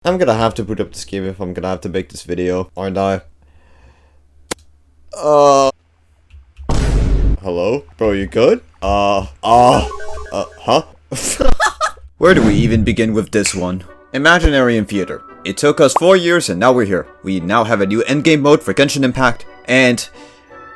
I'm gonna have to boot up this game if I'm gonna have to make this video, aren't I? Hello? Bro, you good? Huh? Where do we even begin with this one? Imaginarium Theater. It took us 4 years and now we're here. We now have a new endgame mode for Genshin Impact, and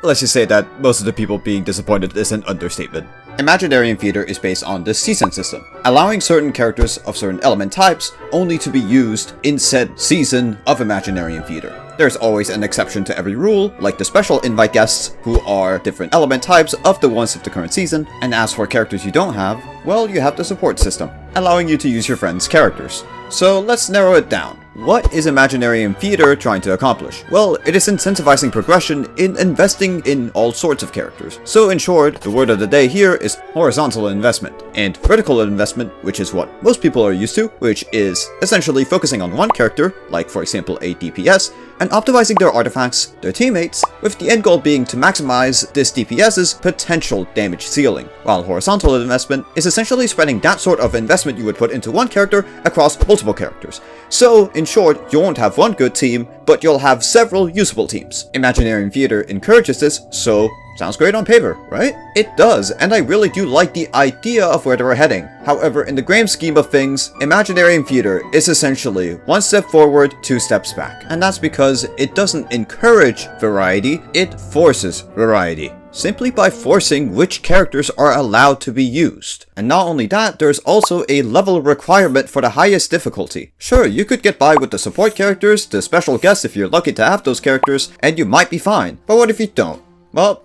let's just say that most of the people being disappointed is an understatement. Imaginarium Theater is based on the season system, allowing certain characters of certain element types only to be used in said season of Imaginarium Theater. There's always an exception to every rule, like the special invite guests who are different element types of the ones of the current season, and as for characters you don't have, well, you have the support system, allowing you to use your friends' characters. So let's narrow it down. What is Imaginarium Theater trying to accomplish? Well, it is incentivizing progression in investing in all sorts of characters. So in short, the word of the day here is horizontal investment, and vertical investment, which is what most people are used to, which is essentially focusing on one character, like for example a DPS, and optimizing their artifacts, their teammates, with the end goal being to maximize this DPS's potential damage ceiling. While horizontal investment is essentially spreading that sort of investment you would put into one character across multiple characters. So, in short, you won't have one good team, but you'll have several usable teams. Imaginarium Theater encourages this, so sounds great on paper, right? It does, and I really do like the idea of where they're heading. However, in the grand scheme of things, Imaginarium Theater is essentially one step forward, two steps back. And that's because it doesn't encourage variety, it forces variety, simply by forcing which characters are allowed to be used. And not only that, there's also a level requirement for the highest difficulty. Sure, you could get by with the support characters, the special guests if you're lucky to have those characters, and you might be fine. But what if you don't? Well,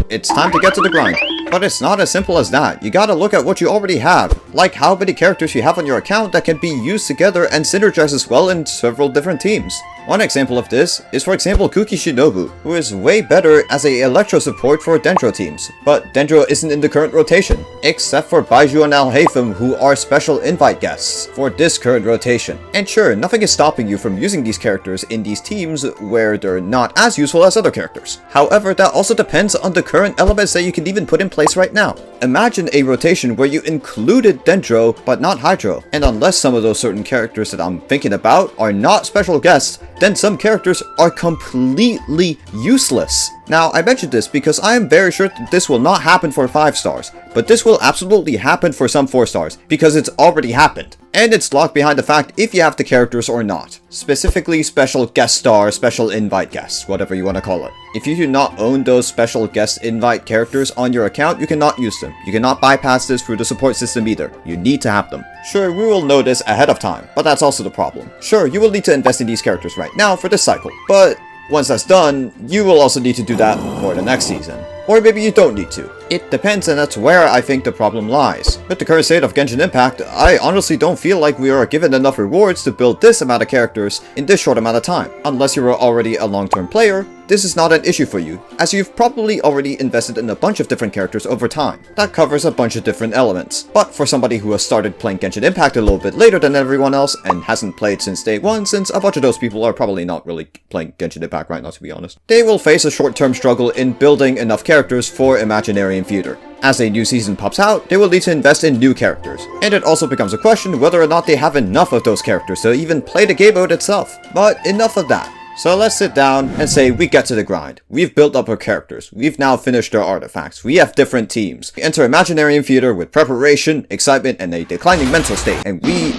it's time to get to the grind. But it's not as simple as that. You gotta look at what you already have, like how many characters you have on your account that can be used together and synergize as well in several different teams. One example of this is for example Kuki Shinobu, who is way better as a Electro support for Dendro teams, but Dendro isn't in the current rotation, except for Baiju and Al-Haytham, who are special invite guests for this current rotation. And sure, nothing is stopping you from using these characters in these teams where they're not as useful as other characters. However, that also depends on the current elements that you can even put in place right now. Imagine a rotation where you included Dendro but not Hydro, and unless some of those certain characters that I'm thinking about are not special guests, then some characters are completely useless. Now, I mentioned this because I am very sure that this will not happen for 5 stars, but this will absolutely happen for some 4 stars, because it's already happened. And it's locked behind the fact if you have the characters or not. Specifically special guest star, special invite guests, whatever you want to call it. If you do not own those special guest invite characters on your account, you cannot use them. You cannot bypass this through the support system either. You need to have them. Sure, we will know this ahead of time, but that's also the problem. Sure, you will need to invest in these characters right now for this cycle, but once that's done, you will also need to do that for the next season. Or maybe you don't need to. It depends, and that's where I think the problem lies. With the current state of Genshin Impact, I honestly don't feel like we are given enough rewards to build this amount of characters in this short amount of time. Unless you are already a long-term player, this is not an issue for you, as you've probably already invested in a bunch of different characters over time. That covers a bunch of different elements. But for somebody who has started playing Genshin Impact a little bit later than everyone else, and hasn't played since day one, since a bunch of those people are probably not really playing Genshin Impact right now, to be honest, they will face a short-term struggle in building enough characters for Imaginarium Theater. As a new season pops out, they will need to invest in new characters, and it also becomes a question whether or not they have enough of those characters to even play the game mode itself. But enough of that. So let's sit down and say we get to the grind. We've built up our characters. We've now finished our artifacts. We have different teams. We enter Imaginarium Theater with preparation, excitement, and a declining mental state. And we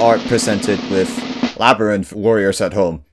are presented with Labyrinth Warriors at home.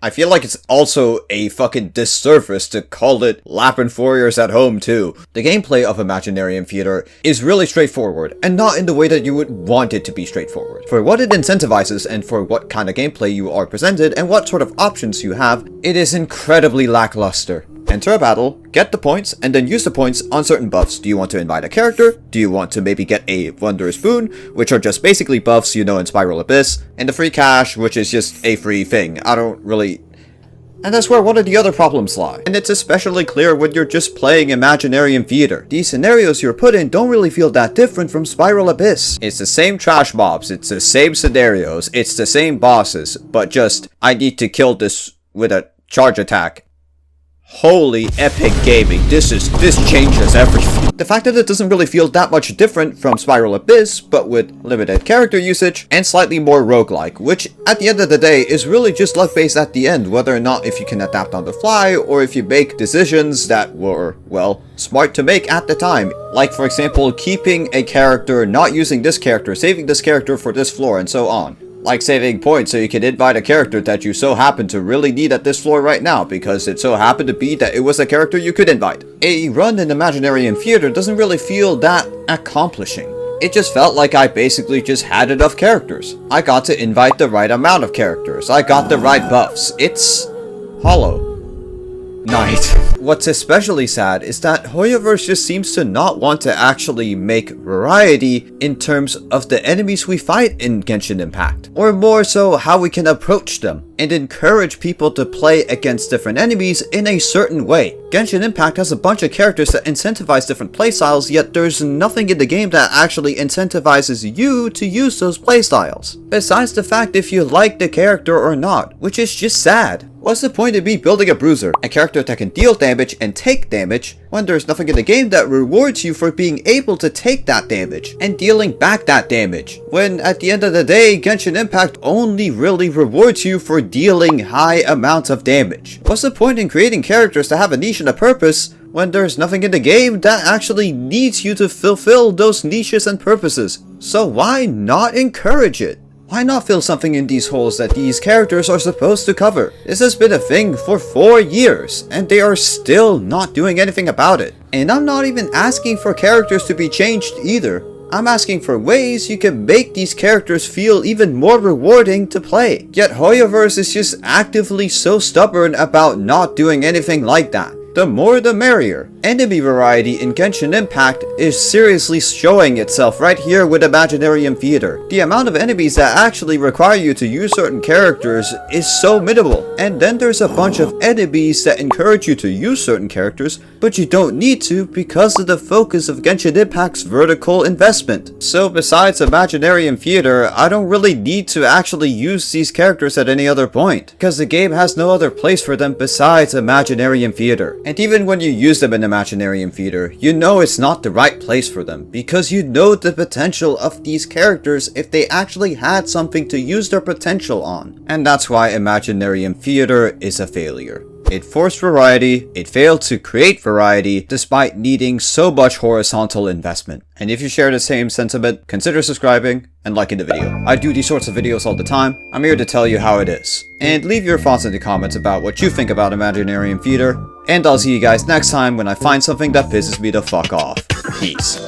I feel like it's also a fucking disservice to call it Labyrinth Warriors at Home too. The gameplay of Imaginarium Theater is really straightforward, and not in the way that you would want it to be straightforward. For what it incentivizes and for what kind of gameplay you are presented and what sort of options you have, it is incredibly lackluster. Enter a battle, get the points, and then use the points on certain buffs. Do you want to invite a character? Do you want to maybe get a Wondrous Boon, which are just basically buffs you know in Spiral Abyss, and the free cash, which is just a free thing. I don't really... And that's where one of the other problems lie. And it's especially clear when you're just playing Imaginarium Theater. These scenarios you're put in don't really feel that different from Spiral Abyss. It's the same trash mobs, it's the same scenarios, it's the same bosses, but just, I need to kill this with a charge attack. Holy epic gaming, this changes everything. The fact that it doesn't really feel that much different from Spiral Abyss, but with limited character usage and slightly more roguelike, which at the end of the day is really just luck based at the end, whether or not if you can adapt on the fly or if you make decisions that were, well, smart to make at the time. Like for example, keeping a character, not using this character, saving this character for this floor, and so on. Like saving points so you can invite a character that you so happen to really need at this floor right now because it so happened to be that it was a character you could invite. A run in Imaginarium Theater doesn't really feel that accomplishing. It just felt like I basically just had enough characters. I got to invite the right amount of characters. I got the right buffs. It's hollow. Night. What's especially sad is that Hoyoverse just seems to not want to actually make variety in terms of the enemies we fight in Genshin Impact, or more so how we can approach them, and encourage people to play against different enemies in a certain way. Genshin Impact has a bunch of characters that incentivize different playstyles, yet there's nothing in the game that actually incentivizes you to use those playstyles. Besides the fact if you like the character or not, which is just sad. What's the point of me building a bruiser, a character that can deal damage and take damage, when there's nothing in the game that rewards you for being able to take that damage and dealing back that damage, when at the end of the day, Genshin Impact only really rewards you for dealing high amounts of damage? What's the point in creating characters that have a niche and a purpose when there's nothing in the game that actually needs you to fulfill those niches and purposes? So why not encourage it? Why not fill something in these holes that these characters are supposed to cover? This has been a thing for 4 years, and they are still not doing anything about it. And I'm not even asking for characters to be changed either. I'm asking for ways you can make these characters feel even more rewarding to play. Yet Hoyoverse is just actively so stubborn about not doing anything like that. The more the merrier. Enemy variety in Genshin Impact is seriously showing itself right here with Imaginarium Theater. The amount of enemies that actually require you to use certain characters is so minimal. And then there's a bunch of enemies that encourage you to use certain characters, but you don't need to because of the focus of Genshin Impact's vertical investment. So besides Imaginarium Theater, I don't really need to actually use these characters at any other point, because the game has no other place for them besides Imaginarium Theater. And even when you use them in Imaginarium Theater, you know it's not the right place for them, because you know the potential of these characters if they actually had something to use their potential on. And that's why Imaginarium Theater is a failure. It forced variety, it failed to create variety, despite needing so much horizontal investment. And if you share the same sentiment, consider subscribing and liking the video. I do these sorts of videos all the time. I'm here to tell you how it is. And leave your thoughts in the comments about what you think about Imaginarium Theater. And I'll see you guys next time when I find something that pisses me the fuck off. Peace.